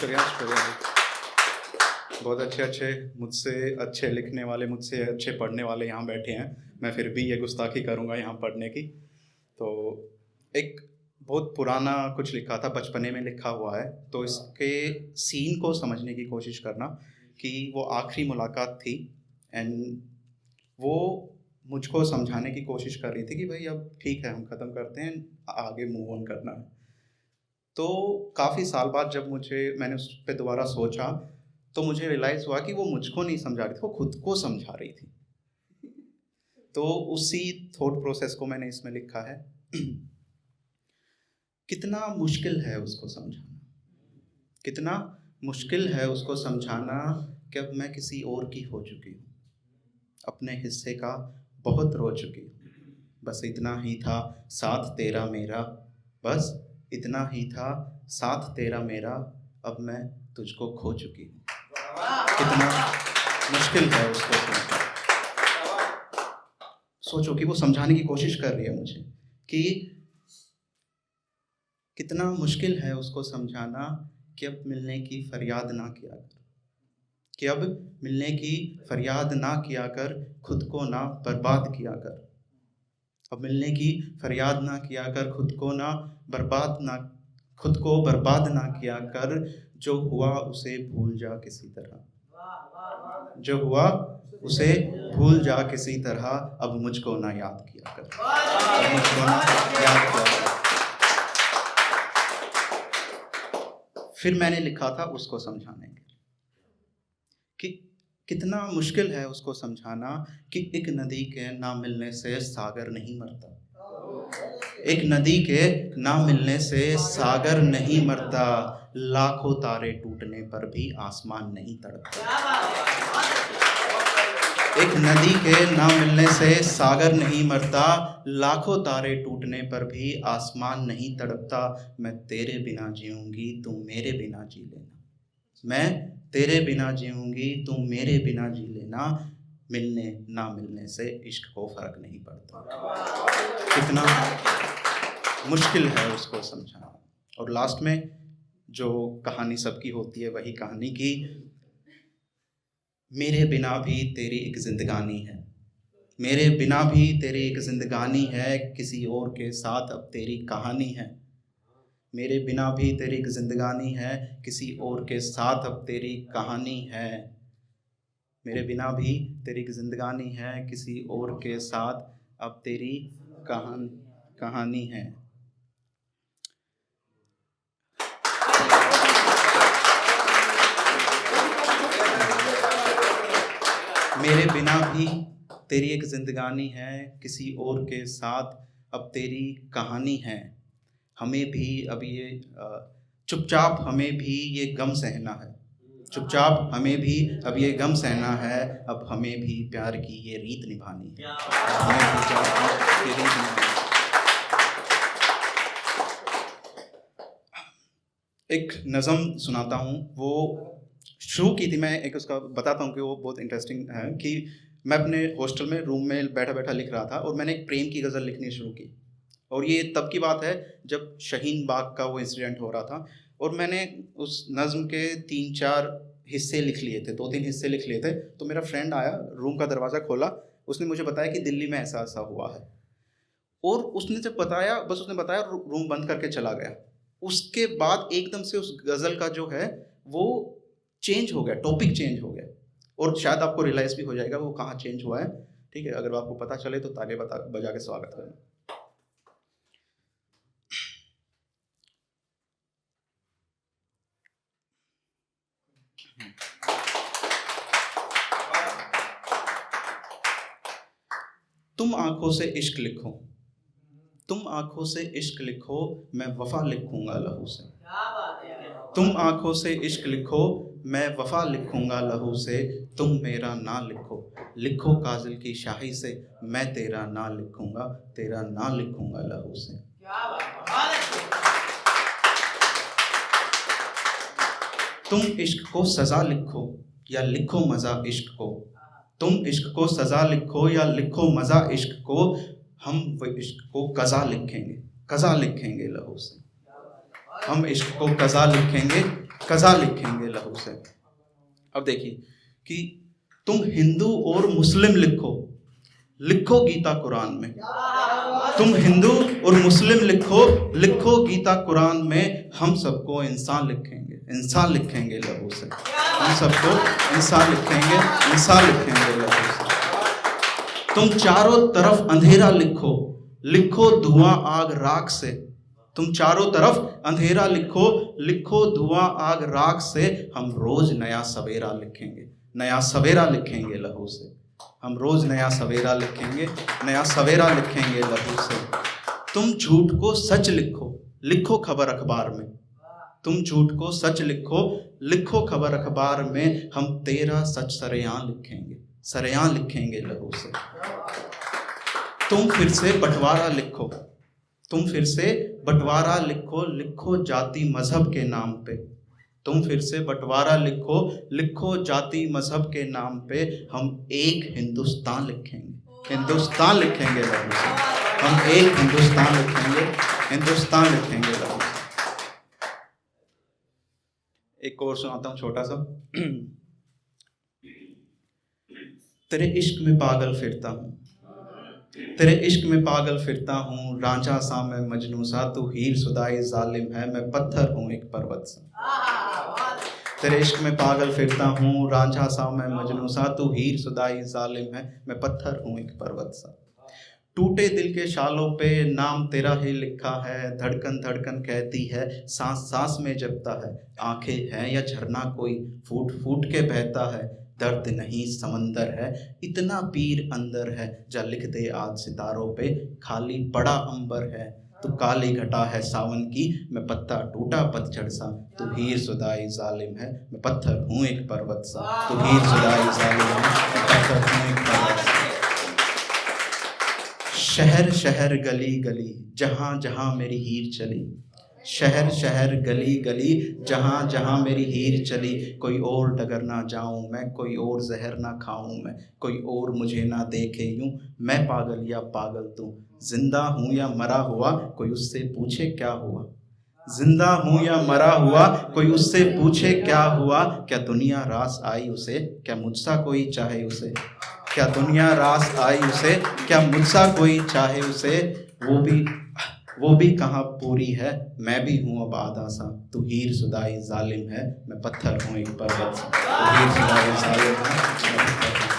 शुक्रिया, बहुत अच्छे मुझसे अच्छे लिखने वाले, मुझसे अच्छे पढ़ने वाले यहाँ बैठे हैं। मैं फिर भी ये गुस्ताखी करूँगा यहाँ पढ़ने की। तो एक बहुत पुराना कुछ लिखा था, बचपने में लिखा हुआ है, तो इसके सीन को समझने की कोशिश करना कि वो आखिरी मुलाकात थी एंड वो मुझको समझाने की कोशिश कर रही थी कि भाई अब ठीक है, हम ख़त्म करते हैं, आगे मूव ऑन करना है। तो काफ़ी साल बाद जब मैंने उस पे दोबारा सोचा, तो मुझे रियलाइज़ हुआ कि वो मुझको नहीं समझा रही थी, वो खुद को समझा रही थी। तो उसी थॉट प्रोसेस को मैंने इसमें लिखा है। कितना मुश्किल है उसको समझाना, कितना मुश्किल है उसको समझाना कि अब मैं किसी और की हो चुकी हूँ, अपने हिस्से का बहुत रो चुकी हूँ। बस इतना ही था साथ तेरा मेरा, बस इतना ही था साथ तेरा मेरा, अब मैं तुझको खो चुकी हूँ। कितना मुश्किल है उसको समझाना। सोचो कि वो समझाने की कोशिश कर रही है मुझे कि कितना मुश्किल है उसको समझाना कि अब मिलने की फरियाद ना किया कर, कि अब मिलने की फरियाद ना किया कर, खुद को ना बर्बाद किया कर। अब मिलने की फरियाद ना किया कर, खुद को बर्बाद ना किया कर। जो हुआ उसे भूल जा किसी तरह, जो हुआ उसे भूल जा किसी तरह, अब मुझको ना याद किया कर, अब मुझको ना याद किया कर। फिर मैंने लिखा था उसको समझाने के कि कितना मुश्किल है उसको समझाना कि एक नदी के ना मिलने से सागर नहीं मरता, एक नदी के ना मिलने से सागर नहीं मरता, लाखों तारे टूटने पर भी आसमान नहीं तड़पता। एक नदी के ना मिलने से सागर नहीं मरता, लाखों तारे टूटने पर भी आसमान नहीं तड़पता। मैं तेरे बिना जीऊंगी, तुम मेरे बिना जी लेना। मैं तेरे बिना जीऊंगी, तुम मेरे बिना जी लेना। मिलने ना मिलने से इश्क को फर्क नहीं पड़ता। कितना मुश्किल है उसको समझाना। और लास्ट में जो कहानी सबकी होती है वही कहानी की, मेरे बिना भी तेरी एक जिंदगानी है, मेरे बिना भी तेरी एक जिंदगानी है, किसी और के साथ अब तेरी कहानी है। मेरे बिना भी तेरी एक जिंदगानी है, किसी और के साथ अब तेरी कहानी है। मेरे बिना भी तेरी एक जिंदगानी है, किसी और के साथ अब तेरी कहानी है। मेरे बिना भी तेरी एक जिंदगानी है, किसी और के साथ अब तेरी कहानी है। हमें भी अब ये चुपचाप हमें भी ये गम सहना है, चुपचाप हमें भी अब ये गम सहना है। अब हमें भी प्यार की ये रीत निभानी है, हमें भी प्यार की ये रीत निभानी है। एक नज़म सुनाता हूँ, वो शुरू की थी, मैं एक उसका बताता हूँ कि वो बहुत इंटरेस्टिंग है। कि मैं अपने हॉस्टल में रूम में बैठा बैठा लिख रहा था और मैंने एक प्रेम की गज़ल लिखनी शुरू की। और ये तब की बात है जब शाहीन बाग का वो इंसिडेंट हो रहा था। और मैंने उस नज़्म के 3-4 हिस्से लिख लिए थे, 2-3 हिस्से लिख लिए थे। तो मेरा फ्रेंड आया, रूम का दरवाज़ा खोला, उसने मुझे बताया कि दिल्ली में ऐसा ऐसा हुआ है। और उसने जब बताया, बस उसने बताया, रूम बंद करके चला गया। उसके बाद एकदम से उस गज़ल का जो है वो चेंज हो गया, टॉपिक चेंज हो गया। और शायद आपको रियलाइज़ भी हो जाएगा वो कहाँ चेंज हुआ है। ठीक है, अगर आपको पता चले तो ताली बजा के स्वागत करना। तुम आंखों से इश्क लिखो, तुम आंखों से इश्क लिखो, मैं वफा लिखूंगा लहू से। तुम आंखों से इश्क लिखो, मैं वफा लिखूंगा लहू से। तुम मेरा ना लिखो, लिखो काजल की शाही से, मैं तेरा ना लिखूंगा, तेरा ना लिखूंगा लहू से। तुम इश्क को सजा लिखो या लिखो मजा इश्क को, तुम इश्क को सजा लिखो या लिखो मजा इश्क को, हम वो इश्क को कज़ा लिखेंगे, कज़ा लिखेंगे लहू से। हम इश्क को कज़ा लिखेंगे, कज़ा लिखेंगे लहू से। अब देखिए कि तुम हिंदू और मुस्लिम लिखो गीता कुरान में। तुम हिंदू और मुस्लिम लिखो गीता कुरान में, हम सबको इंसान लिखेंगे लहू से। हम सबको इंसान लिखेंगे लहू से। तुम चारों तरफ अंधेरा लिखो धुआं आग राख से। तुम चारों तरफ अंधेरा लिखो धुआं आग राख से। हम रोज नया सवेरा लिखेंगे लहू से। हम रोज नया सवेरा लिखेंगे लहू से। तुम झूठ को सच लिखो खबर अखबार में। तुम झूठ को सच लिखो खबर अखबार में। हम तेरा सच सरेआं लिखेंगे लहू से। तुम फिर से बंटवारा लिखो जाति मजहब के नाम पे। तुम फिर से बंटवारा लिखो जाति मजहब के नाम पे। हम एक हिंदुस्तान लिखेंगे लहू से। हम एक हिंदुस्तान लिखेंगे लहू से। एक और सुनाता हूँ छोटा सा। तेरे इश्क में पागल फिरता हूँ, रांझा सा मैं मजनू सा, तू हीर सुदाई जालिम है, मैं पत्थर हूँ एक पर्वत सा। तेरे इश्क में पागल फिरता हूँ, रांझा सा मैं मजनू सा, तू हीर सुदाई जालिम है, मैं पत्थर हूँ एक पर्वत सा। टूटे दिल के शालों पे नाम तेरा ही लिखा है, धड़कन धड़कन कहती है, सांस सांस में जगता है। आंखें हैं या झरना कोई फूट फूट के बहता है, दर्द नहीं समंदर है, इतना पीर अंदर है। जा लिख दे आज सितारों पे, खाली पड़ा अंबर है। तू काली घटा है सावन की, मैं पत्ता टूटा पतझड़ सा, तू हीर सुदाई जालिम है, मैं पत्थर हूँ एक पर्वत सा। तू हीर सुदाई जालिम है, मैं पत्थर हूँ एक पर्वत सा। शहर शहर गली गली जहाँ जहाँ मेरी हीर चली। शहर शहर गली गली जहाँ जहाँ मेरी हीर चली। कोई और डगर ना जाऊँ मैं, कोई और जहर ना खाऊँ मैं, कोई और मुझे ना देखे यूँ। मैं पागल या पागल तू, जिंदा हूँ या मरा हुआ, कोई उससे पूछे क्या हुआ। जिंदा हूँ या मरा हुआ, कोई उससे पूछे क्या हुआ। क्या दुनिया रास आई उसे, क्या मुझसा कोई चाहे उसे। क्या दुनिया रास आई उसे, क्या मुझसा कोई चाहे उसे। वो भी कहाँ पूरी है, मैं भी हूँ अब आधा सा। तू हीर सुदाई जालिम है, मैं पत्थर हूँ एक पर्वत सा। तू हीर सुदाई जालिम है, मैं पत्थर हूँ।